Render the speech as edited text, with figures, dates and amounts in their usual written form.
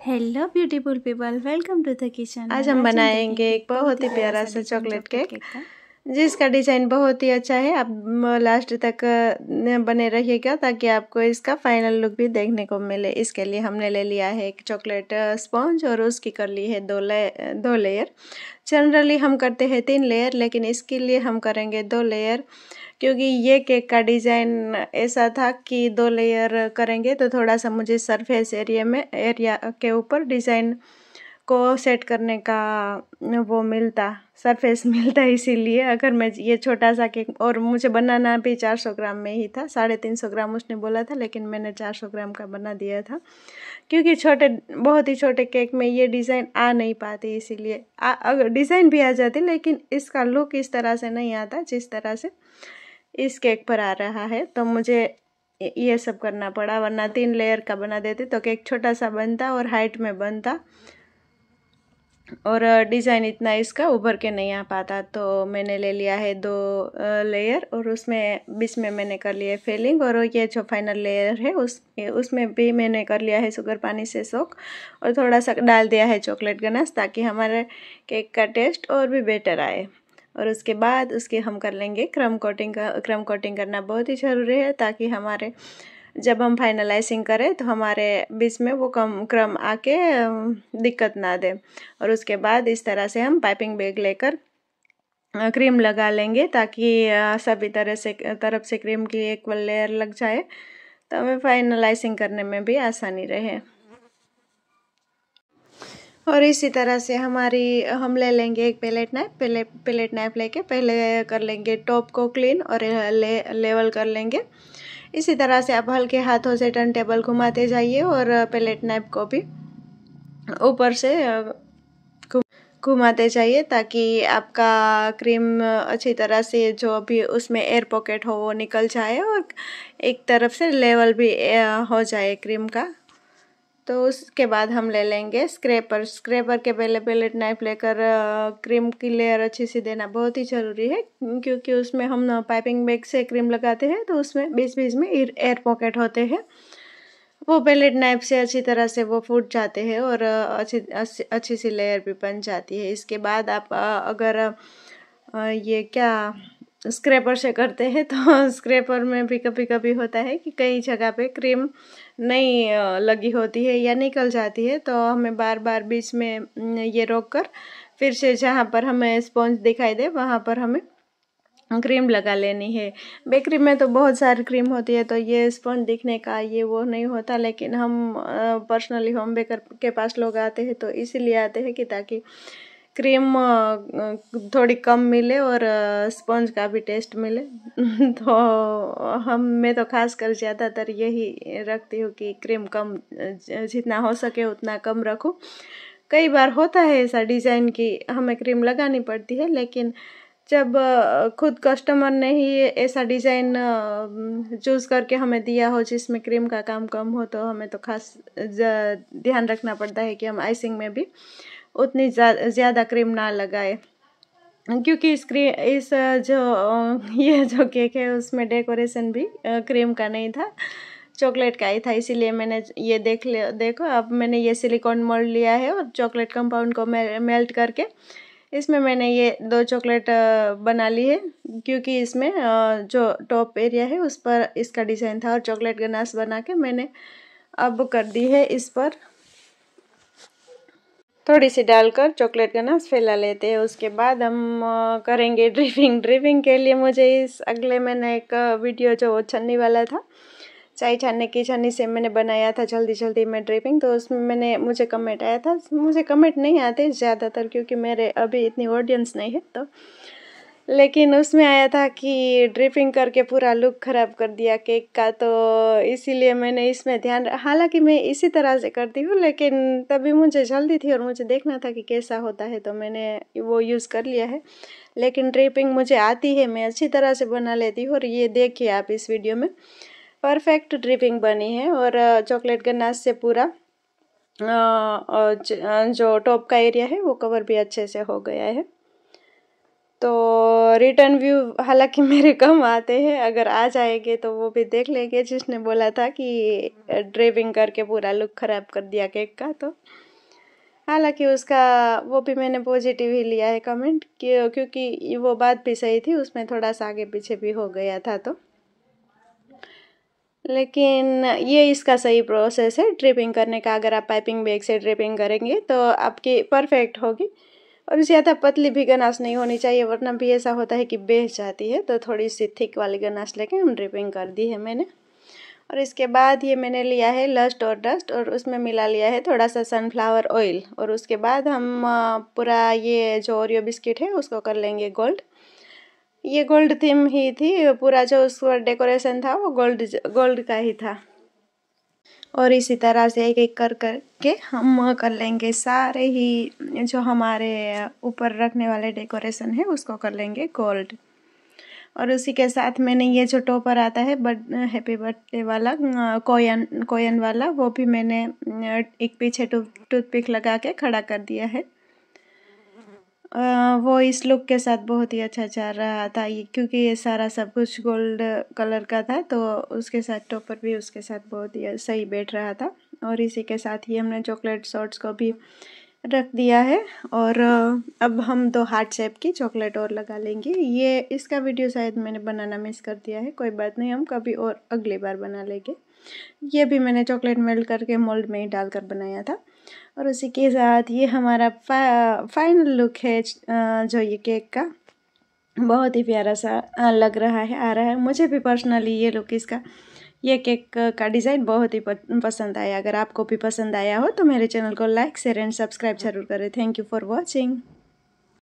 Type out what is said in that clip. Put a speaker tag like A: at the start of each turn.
A: Hello beautiful people, welcome to the kitchen.
B: आज हम बनाएंगे एक बहुत ही प्यारा सा चॉकलेट केक जिसका डिज़ाइन बहुत ही अच्छा है। आप लास्ट तक बने रहिएगा ताकि आपको इसका फाइनल लुक भी देखने को मिले। इसके लिए हमने ले लिया है एक चॉकलेट स्पॉन्ज और उसकी कर ली है दो लेयर। जनरली हम करते हैं 3 लेयर, लेकिन इसके लिए हम करेंगे 2 लेयर, क्योंकि ये केक का डिज़ाइन ऐसा था कि 2 लेयर करेंगे तो थोड़ा सा मुझे सरफेस एरिया के ऊपर डिज़ाइन को सेट करने का वो सरफेस मिलता, इसीलिए अगर मैं ये छोटा सा केक, और मुझे बनाना भी 400 ग्राम में ही था। 350 ग्राम उसने बोला था, लेकिन मैंने 400 ग्राम का बना दिया था, क्योंकि बहुत ही छोटे केक में ये डिज़ाइन आ नहीं पाती। इसीलिए अगर डिज़ाइन भी आ जाती, लेकिन इसका लुक इस तरह से नहीं आता जिस तरह से इस केक पर आ रहा है। तो मुझे ये सब करना पड़ा, वरना 3 लेयर का बना देते तो केक छोटा सा बनता और हाइट में बनता और डिज़ाइन इतना इसका उभर के नहीं आ पाता। तो मैंने ले लिया है 2 लेयर और उसमें बीच में मैंने कर लिया है फिलिंग, और ये जो फाइनल लेयर है उसमें भी मैंने कर लिया है शुगर पानी से सोक, और थोड़ा सा डाल दिया है चॉकलेट गनाश ताकि हमारे केक का टेस्ट और भी बेटर आए। और उसके बाद उसके हम कर लेंगे क्रम कोटिंग करना बहुत ही ज़रूरी है, ताकि हमारे जब हम फाइनलाइजिंग करें तो हमारे बीच में वो क्रम आके दिक्कत ना दे। और उसके बाद इस तरह से हम पाइपिंग बैग लेकर क्रीम लगा लेंगे, ताकि सभी तरफ से क्रीम की एक लेयर लग जाए, तो हमें फाइनलाइजिंग करने में भी आसानी रहे। और इसी तरह से हम ले लेंगे एक पेलेट नाइफ लेके पहले कर लेंगे टॉप को क्लीन और लेवल कर लेंगे। इसी तरह से आप हल्के हाथों से टर्न टेबल घुमाते जाइए और पेलेट नाइफ को भी ऊपर से घुमाते जाइए, ताकि आपका क्रीम अच्छी तरह से जो भी उसमें एयर पॉकेट हो वो निकल जाए और एक तरफ से लेवल भी हो जाए क्रीम का। तो उसके बाद हम ले लेंगे स्क्रैपर के पहले पेलेट नाइफ लेकर क्रीम की लेयर अच्छी सी देना बहुत ही ज़रूरी है, क्योंकि उसमें हम पाइपिंग बैग से क्रीम लगाते हैं तो उसमें बीच बीच में एयर पॉकेट होते हैं, वो पेलेट नाइफ से अच्छी तरह से वो फूट जाते हैं और अच्छी सी लेयर भी बन जाती है। इसके बाद आप अगर ये क्या स्क्रैपर से करते हैं तो स्क्रैपर में भी कभी कभी होता है कि कई जगह पे क्रीम नहीं लगी होती है या निकल जाती है, तो हमें बार बार बीच में ये रोक कर फिर से जहाँ पर हमें स्पॉन्ज दिखाई दे वहाँ पर हमें क्रीम लगा लेनी है। बेकरी में तो बहुत सारी क्रीम होती है, तो ये स्पॉन्ज दिखने का ये वो नहीं होता, लेकिन हम पर्सनली होम बेकर के पास लोग आते हैं तो इसीलिए आते हैं कि ताकि क्रीम थोड़ी कम मिले और स्पॉन्ज का भी टेस्ट मिले। तो मैं तो खास कर ज़्यादातर यही रखती हूँ कि क्रीम कम, जितना हो सके उतना कम रखूँ। कई बार होता है ऐसा डिज़ाइन की हमें क्रीम लगानी पड़ती है, लेकिन जब खुद कस्टमर ने ही ऐसा डिज़ाइन चूज़ करके हमें दिया हो जिसमें क्रीम का काम कम हो, तो हमें तो खास ध्यान रखना पड़ता है कि हम आइसिंग में भी उतनी ज़्यादा क्रीम ना लगाए, क्योंकि ये जो केक है उसमें डेकोरेशन भी क्रीम का नहीं था, चॉकलेट का ही था। इसीलिए मैंने ये देखो अब मैंने ये सिलिकॉन मोल्ड लिया है और चॉकलेट कंपाउंड को मेल्ट करके इसमें मैंने ये 2 चॉकलेट बना ली है, क्योंकि इसमें जो टॉप एरिया है उस पर इसका डिज़ाइन था, और चॉकलेट गनाश बना के मैंने अब कर दी है इस पर थोड़ी सी डालकर चॉकलेट गनाश फैला लेते हैं। उसके बाद हम करेंगे ड्रिपिंग के लिए मैंने एक वीडियो जो वो छन्नी वाला था, चाय छानने की छन्नी से मैंने बनाया था जल्दी में ड्रिपिंग, तो उसमें मुझे कमेंट आया था। मुझे कमेंट नहीं आते ज़्यादातर, क्योंकि मेरे अभी इतनी ऑडियंस नहीं है, तो लेकिन उसमें आया था कि ड्रिपिंग करके पूरा लुक ख़राब कर दिया केक का, तो इसीलिए मैंने इसमें हालांकि मैं इसी तरह से करती हूँ, लेकिन तभी मुझे जल्दी थी और मुझे देखना था कि कैसा होता है, तो मैंने वो यूज़ कर लिया है। लेकिन ड्रिपिंग मुझे आती है, मैं अच्छी तरह से बना लेती हूँ, और ये देखिए आप इस वीडियो में परफेक्ट ड्रिपिंग बनी है, और चॉकलेट गनाश से पूरा जो टॉप का एरिया है वो कवर भी अच्छे से हो गया है। तो रिटर्न व्यू हालांकि मेरे कम आते हैं, अगर आ जाएंगे तो वो भी देख लेंगे। जिसने बोला था कि ड्राइविंग करके पूरा लुक ख़राब कर दिया केक का, तो हालांकि उसका वो भी मैंने पॉजिटिव ही लिया है कमेंट, क्योंकि वो बात भी सही थी, उसमें थोड़ा सा आगे पीछे भी हो गया था। तो लेकिन ये इसका सही प्रोसेस है ड्रिपिंग करने का। अगर आप पाइपिंग बैग से ड्रिपिंग करेंगे तो आपकी परफेक्ट होगी, और ज़्यादा पतली भी गनाश नहीं होनी चाहिए, वरना भी ऐसा होता है कि बह जाती है। तो थोड़ी सी थिक वाली गनाश लेके हम ड्रिपिंग कर दी है मैंने। और इसके बाद ये मैंने लिया है लस्ट और डस्ट, और उसमें मिला लिया है थोड़ा सा सनफ्लावर ऑयल। और उसके बाद हम पूरा ये जो ओरियो बिस्किट है उसको कर लेंगे गोल्ड। ये गोल्ड थीम ही थी, पूरा जो उसका डेकोरेशन था वो गोल्ड का ही था। और इसी तरह से एक एक कर के हम कर लेंगे सारे ही जो हमारे ऊपर रखने वाले डेकोरेशन है उसको कर लेंगे गोल्ड। और उसी के साथ मैंने ये जो टॉपर आता है हैप्पी बर्थडे वाला कोयन वाला, वो भी मैंने एक पीछे टूथपिक लगा के खड़ा कर दिया है। वो इस लुक के साथ बहुत ही अच्छा चल रहा था, ये क्योंकि ये सारा सब कुछ गोल्ड कलर का था, तो उसके साथ टॉपर भी उसके साथ बहुत ही सही बैठ रहा था। और इसी के साथ ही हमने चॉकलेट शॉट्स को भी रख दिया है। और अब हम 2 हार्ट शेप की चॉकलेट और लगा लेंगे। ये इसका वीडियो शायद मैंने बनाना मिस कर दिया है, कोई बात नहीं, हम कभी और अगली बार बना लेंगे। ये भी मैंने चॉकलेट मेल्ट करके मोल्ड में ही डालकर बनाया था। और उसी के साथ ये हमारा फाइनल लुक है जो ये केक का बहुत ही प्यारा सा लग रहा है, आ रहा है। मुझे भी पर्सनली ये लुक इसका, ये केक का डिज़ाइन बहुत ही पसंद आया। अगर आपको भी पसंद आया हो तो मेरे चैनल को लाइक शेयर एंड सब्सक्राइब जरूर करें। Thank you for watching.